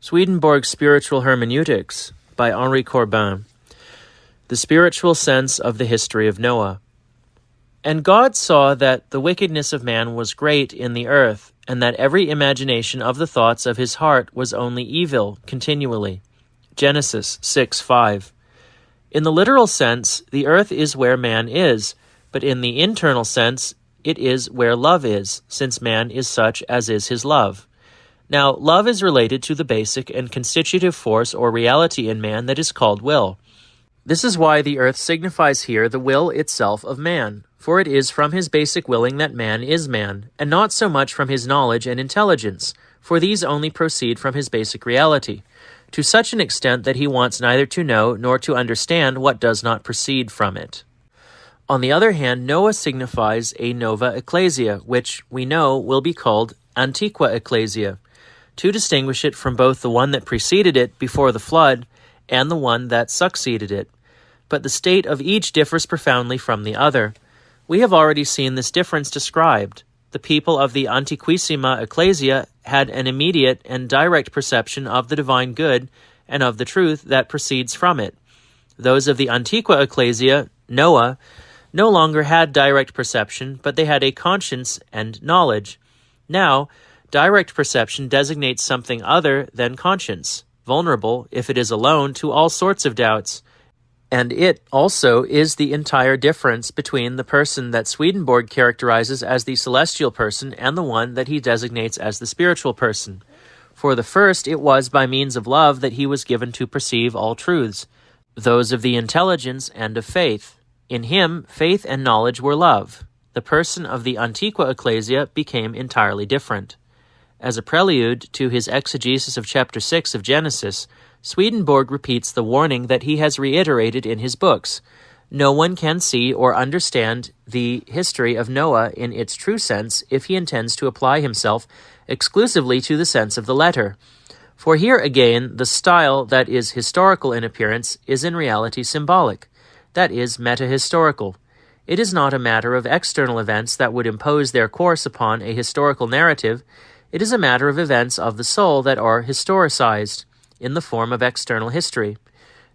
Swedenborg's Spiritual Hermeneutics by Corbin. The Spiritual Sense of the History of Noah. And God saw that the wickedness of man was great in the earth, and that every imagination of the thoughts of his heart was only evil continually. Genesis 6:5. In the literal sense, the earth is where man is, but in the internal sense, it is where love is, since man is such as is his love. Now, love is related to the basic and constitutive force or reality in man that is called will. This is why the earth signifies here the will itself of man, for it is from his basic willing that man is man, and not so much from his knowledge and intelligence, for these only proceed from his basic reality, to such an extent that he wants neither to know nor to understand what does not proceed from it. On the other hand, Noah signifies a nova ecclesia, which we know will be called antiqua ecclesia, to distinguish it from both the one that preceded it before the flood and the one that succeeded it. But the state of each differs profoundly from the other. We have already seen this difference described. The people of the antiquissima ecclesia had an immediate and direct perception of the divine good and of the truth that proceeds from it. Those of the antiqua ecclesia, Noah, no longer had direct perception, but they had a conscience and knowledge. Now, direct perception designates something other than conscience, vulnerable, if it is alone, to all sorts of doubts. And it also is the entire difference between the person that Swedenborg characterizes as the celestial person and the one that he designates as the spiritual person. For the first, it was by means of love that he was given to perceive all truths, those of the intelligence and of faith. In him, faith and knowledge were love. The person of the Antiqua Ecclesia became entirely different. As a prelude to his exegesis of chapter 6 of Genesis, Swedenborg repeats the warning that he has reiterated in his books. No one can see or understand the history of Noah in its true sense if he intends to apply himself exclusively to the sense of the letter. For here again, the style that is historical in appearance is in reality symbolic, that is, metahistorical. It is not a matter of external events that would impose their course upon a historical narrative. It is a matter of events of the soul that are historicized in the form of external history.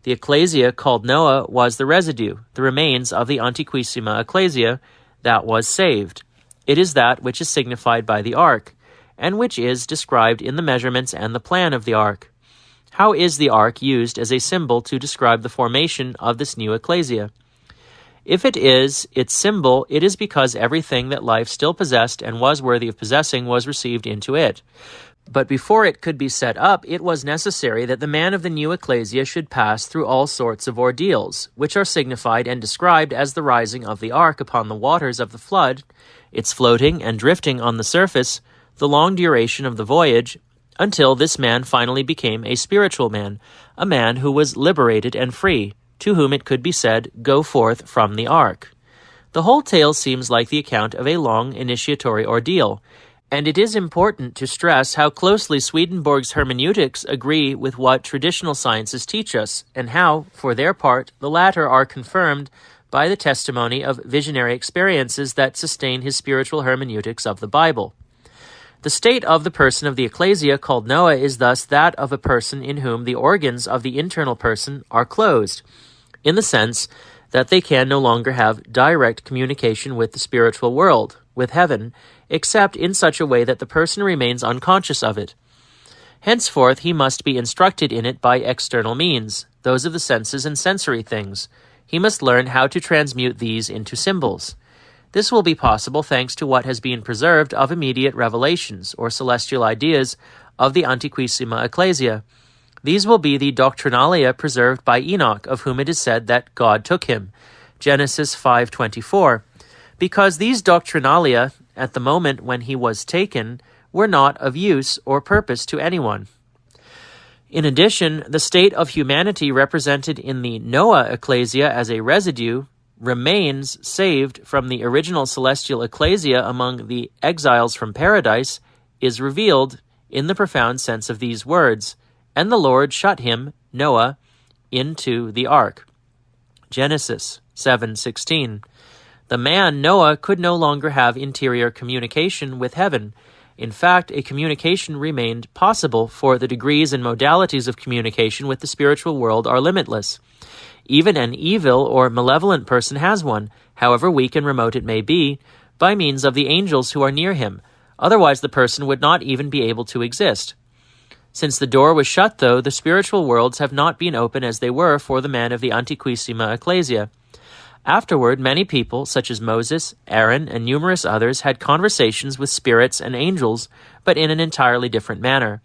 The ecclesia called Noah was the residue, the remains of the antiquissima ecclesia that was saved. It is that which is signified by the ark, and which is described in the measurements and the plan of the ark. How is the ark used as a symbol to describe the formation of this new ecclesia? If it is its symbol, it is because everything that life still possessed and was worthy of possessing was received into it. But before it could be set up, it was necessary that the man of the new ecclesia should pass through all sorts of ordeals, which are signified and described as the rising of the ark upon the waters of the flood, its floating and drifting on the surface, the long duration of the voyage, until this man finally became a spiritual man, a man who was liberated and free, to whom it could be said, "Go forth from the ark." The whole tale seems like the account of a long initiatory ordeal, and it is important to stress how closely Swedenborg's hermeneutics agree with what traditional sciences teach us, and how, for their part, the latter are confirmed by the testimony of visionary experiences that sustain his spiritual hermeneutics of the Bible. The state of the person of the ecclesia called Noah is thus that of a person in whom the organs of the internal person are closed, in the sense that they can no longer have direct communication with the spiritual world, with heaven, except in such a way that the person remains unconscious of it. Henceforth he must be instructed in it by external means, those of the senses and sensory things. He must learn how to transmute these into symbols. This will be possible thanks to what has been preserved of immediate revelations, or celestial ideas, of the Antiquissima Ecclesia. These will be the doctrinalia preserved by Enoch, of whom it is said that God took him, Genesis 5:24, because these doctrinalia, at the moment when he was taken, were not of use or purpose to anyone. In addition, the state of humanity represented in the Noah Ecclesia as a residue remains saved from the original celestial ecclesia among the exiles from paradise, is revealed in the profound sense of these words, "And the Lord shut him," Noah, "into the ark." Genesis 7:16. The man, Noah, could no longer have interior communication with heaven. In fact, a communication remained possible, for the degrees and modalities of communication with the spiritual world are limitless. Even an evil or malevolent person has one, however weak and remote it may be, by means of the angels who are near him. Otherwise the person would not even be able to exist. Since the door was shut, though, the spiritual worlds have not been open as they were for the men of the Antiquissima Ecclesia. Afterward, many people, such as Moses, Aaron, and numerous others, had conversations with spirits and angels, but in an entirely different manner.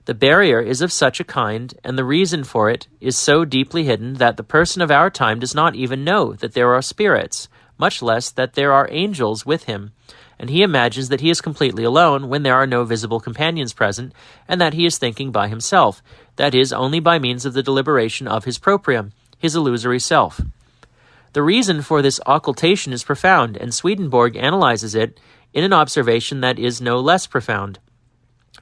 The barrier is of such a kind, and the reason for it is so deeply hidden that the person of our time does not even know that there are spirits, much less that there are angels with him, and he imagines that he is completely alone when there are no visible companions present, and that he is thinking by himself, that is, only by means of the deliberation of his proprium, his illusory self. The reason for this occultation is profound, and Swedenborg analyzes it in an observation that is no less profound.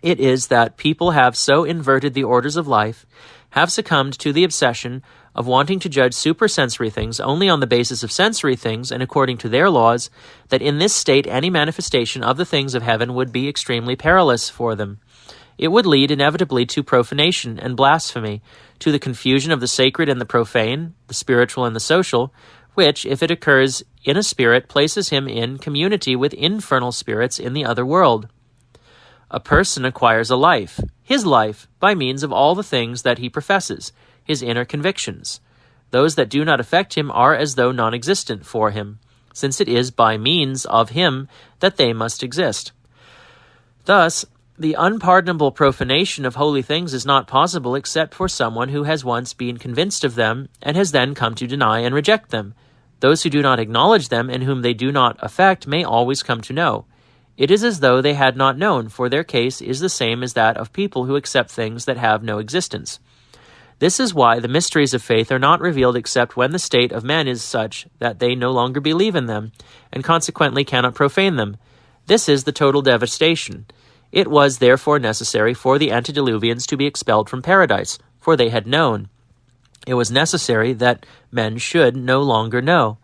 It is that people have so inverted the orders of life, have succumbed to the obsession of wanting to judge supersensory things only on the basis of sensory things and according to their laws, that in this state any manifestation of the things of heaven would be extremely perilous for them. It would lead inevitably to profanation and blasphemy, to the confusion of the sacred and the profane, the spiritual and the social, which, if it occurs in a spirit, places him in community with infernal spirits in the other world. A person acquires a life, his life, by means of all the things that he professes, his inner convictions. Those that do not affect him are as though non-existent for him, since it is by means of him that they must exist. Thus, the unpardonable profanation of holy things is not possible except for someone who has once been convinced of them and has then come to deny and reject them. Those who do not acknowledge them and whom they do not affect may always come to know. It is as though they had not known, for their case is the same as that of people who accept things that have no existence. This is why the mysteries of faith are not revealed except when the state of men is such that they no longer believe in them, and consequently cannot profane them. This is the total devastation. It was therefore necessary for the antediluvians to be expelled from paradise, for they had known. It was necessary that men should no longer know.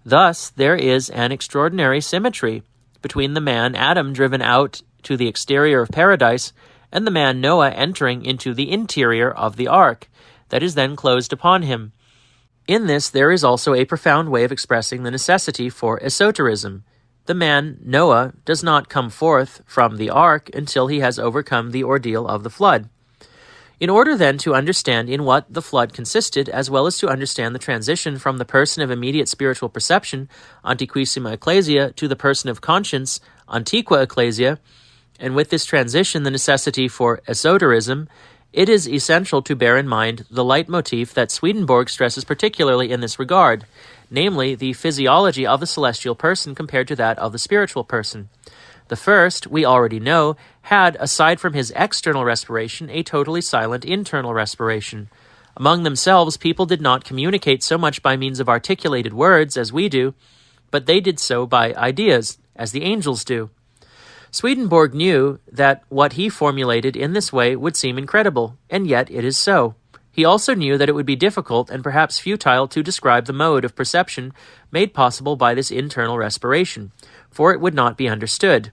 Thus there is an extraordinary symmetry between the man Adam driven out to the exterior of paradise and the man Noah entering into the interior of the ark that is then closed upon him. In this there is also a profound way of expressing the necessity for esotericism. The man Noah does not come forth from the ark until he has overcome the ordeal of the flood. In order then to understand in what the flood consisted, as well as to understand the transition from the person of immediate spiritual perception, Antiquissima Ecclesia, to the person of conscience, Antiqua Ecclesia, and with this transition the necessity for esotericism, it is essential to bear in mind the leitmotif that Swedenborg stresses particularly in this regard, namely the physiology of the celestial person compared to that of the spiritual person. The first, we already know, had, aside from his external respiration, a totally silent internal respiration. Among themselves, people did not communicate so much by means of articulated words as we do, but they did so by ideas, as the angels do. Swedenborg knew that what he formulated in this way would seem incredible, and yet it is so. He also knew that it would be difficult and perhaps futile to describe the mode of perception made possible by this internal respiration, for it would not be understood.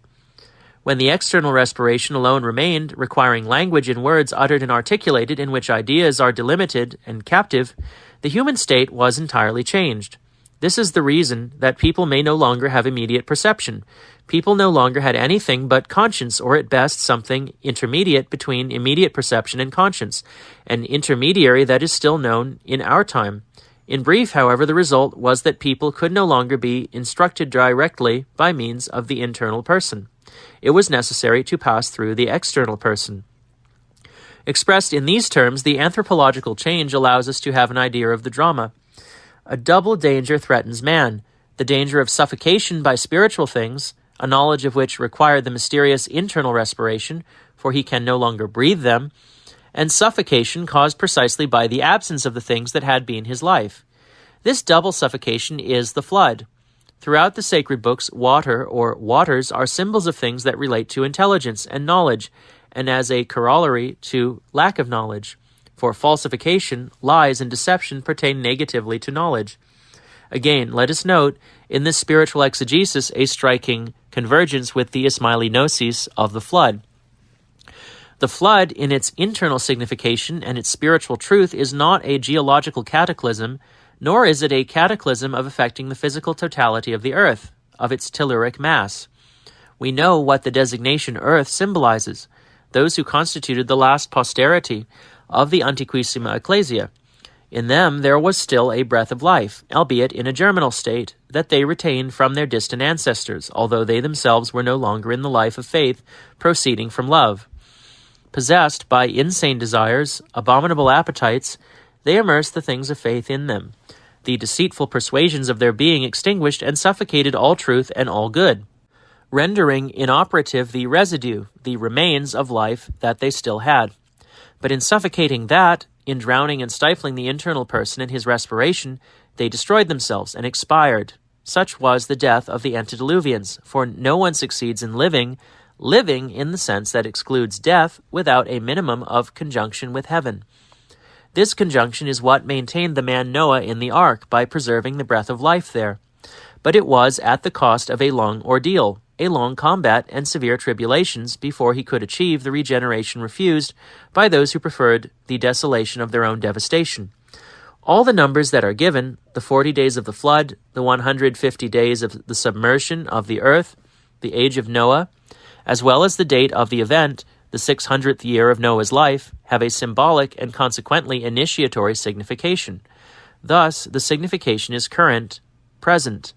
When the external respiration alone remained, requiring language in words uttered and articulated in which ideas are delimited and captive, the human state was entirely changed. This is the reason that people may no longer have immediate perception. People no longer had anything but conscience, or at best something intermediate between immediate perception and conscience, an intermediary that is still known in our time. In brief, however, the result was that people could no longer be instructed directly by means of the internal person. It was necessary to pass through the external person. Expressed in these terms, the anthropological change allows us to have an idea of the drama. A double danger threatens man: the danger of suffocation by spiritual things, a knowledge of which required the mysterious internal respiration, for he can no longer breathe them, and suffocation caused precisely by the absence of the things that had been his life. This double suffocation is the flood. Throughout the sacred books, water or waters are symbols of things that relate to intelligence and knowledge, and as a corollary to lack of knowledge. For falsification, lies, and deception pertain negatively to knowledge. Again, let us note in this spiritual exegesis a striking convergence with the ismailinosis of the flood. The flood, in its internal signification and its spiritual truth, is not a geological cataclysm, nor is it a cataclysm of affecting the physical totality of the earth, of its telluric mass. We know what the designation earth symbolizes, those who constituted the last posterity of the Antiquissima Ecclesia. In them there was still a breath of life, albeit in a germinal state, that they retained from their distant ancestors, although they themselves were no longer in the life of faith proceeding from love. Possessed by insane desires, abominable appetites, they immersed the things of faith in them. The deceitful persuasions of their being extinguished and suffocated all truth and all good, rendering inoperative the residue, the remains of life that they still had. But in suffocating that, in drowning and stifling the internal person in his respiration, they destroyed themselves and expired. Such was the death of the antediluvians, for no one succeeds in living in the sense that excludes death without a minimum of conjunction with heaven. This conjunction is what maintained the man Noah in the ark by preserving the breath of life there. But it was at the cost of a long ordeal, a long combat and severe tribulations before he could achieve the regeneration refused by those who preferred the desolation of their own devastation. All the numbers that are given, the 40 days of the flood, the 150 days of the submersion of the earth, the age of Noah, as well as the date of the event, the 600th year of Noah's life, have a symbolic and consequently initiatory signification. Thus, the signification is current, present.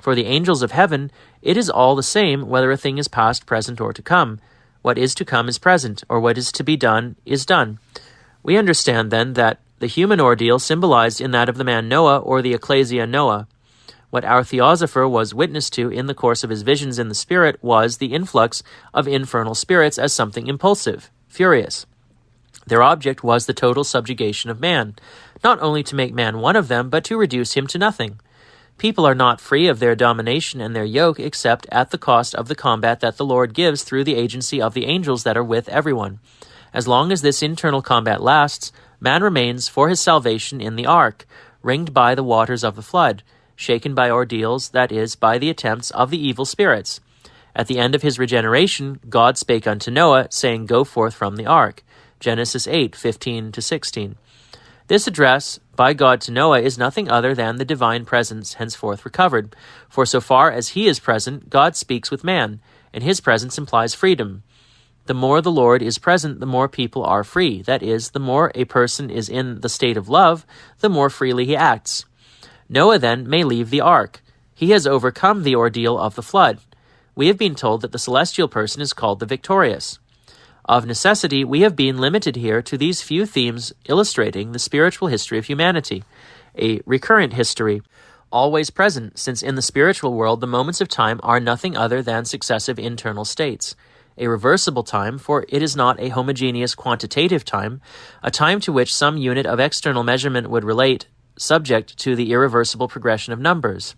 For the angels of heaven, it is all the same whether a thing is past, present, or to come. What is to come is present, or what is to be done is done. We understand, then, that the human ordeal symbolized in that of the man Noah or the ecclesia Noah. What our theosopher was witness to in the course of his visions in the spirit was the influx of infernal spirits as something impulsive, furious. Their object was the total subjugation of man, not only to make man one of them, but to reduce him to nothing. People are not free of their domination and their yoke except at the cost of the combat that the Lord gives through the agency of the angels that are with everyone. As long as this internal combat lasts, man remains for his salvation in the ark, ringed by the waters of the flood, shaken by ordeals, that is, by the attempts of the evil spirits. At the end of his regeneration, God spake unto Noah, saying, Go forth from the ark. Genesis 8:15-16. This address by God to Noah is nothing other than the divine presence henceforth recovered. For so far as he is present, God speaks with man, and his presence implies freedom. The more the Lord is present, the more people are free. That is, the more a person is in the state of love, the more freely he acts. Noah, then, may leave the ark. He has overcome the ordeal of the flood. We have been told that the celestial person is called the victorious. Of necessity, we have been limited here to these few themes illustrating the spiritual history of humanity, a recurrent history, always present, since in the spiritual world the moments of time are nothing other than successive internal states. A reversible time, for it is not a homogeneous quantitative time, a time to which some unit of external measurement would relate, subject to the irreversible progression of numbers.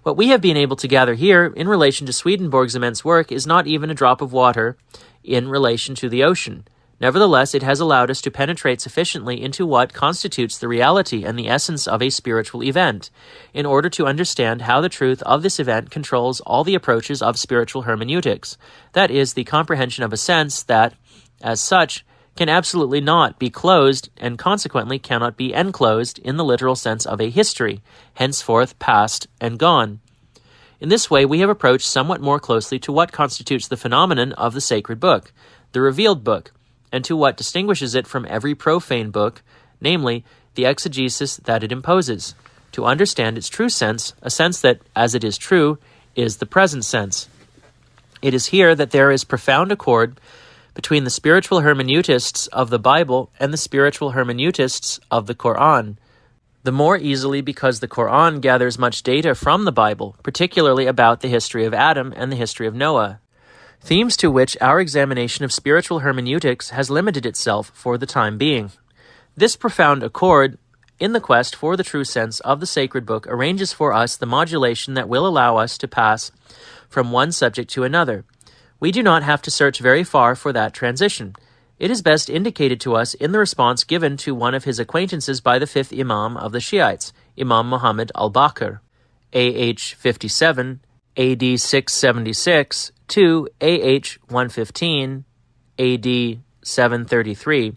What we have been able to gather here in relation to Swedenborg's immense work is not even a drop of water in relation to the ocean. Nevertheless, it has allowed us to penetrate sufficiently into what constitutes the reality and the essence of a spiritual event, in order to understand how the truth of this event controls all the approaches of spiritual hermeneutics, that is, the comprehension of a sense that, as such, can absolutely not be closed and consequently cannot be enclosed in the literal sense of a history, henceforth past and gone. In this way, we have approached somewhat more closely to what constitutes the phenomenon of the sacred book, the revealed book, and to what distinguishes it from every profane book, namely, the exegesis that it imposes, to understand its true sense, a sense that, as it is true, is the present sense. It is here that there is profound accord between the spiritual hermeneutists of the Bible and the spiritual hermeneutists of the Quran. The more easily because the Quran gathers much data from the Bible, particularly about the history of Adam and the history of Noah, themes to which our examination of spiritual hermeneutics has limited itself for the time being. This profound accord in the quest for the true sense of the sacred book arranges for us the modulation that will allow us to pass from one subject to another. We do not have to search very far for that transition. It is best indicated to us in the response given to one of his acquaintances by the fifth Imam of the Shiites, Imam Muhammad al-Baqir, AH 57, AD 676 to AH 115 AD 733,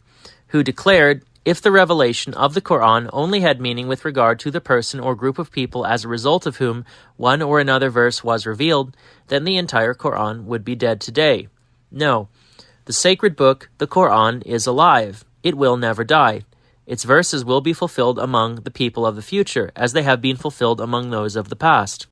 who declared, if the revelation of the Quran only had meaning with regard to the person or group of people as a result of whom one or another verse was revealed, then the entire Quran would be dead today. No, the sacred book, the Quran, is alive. It will never die. Its verses will be fulfilled among the people of the future, as they have been fulfilled among those of the past.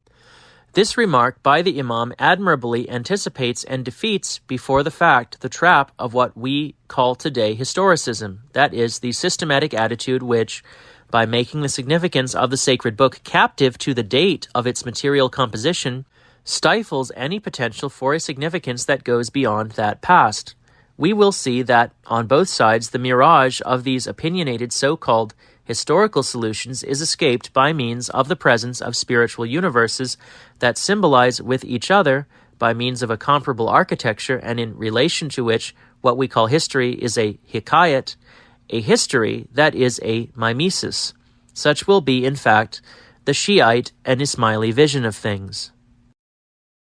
This remark by the Imam admirably anticipates and defeats before the fact the trap of what we call today historicism, that is, the systematic attitude which, by making the significance of the sacred book captive to the date of its material composition, stifles any potential for a significance that goes beyond that past. We will see that, on both sides, the mirage of these opinionated so-called historical solutions is escaped by means of the presence of spiritual universes that symbolize with each other, by means of a comparable architecture and in relation to which what we call history is a hikayat, a history that is a mimesis. Such will be, in fact, the Shiite and Ismaili vision of things.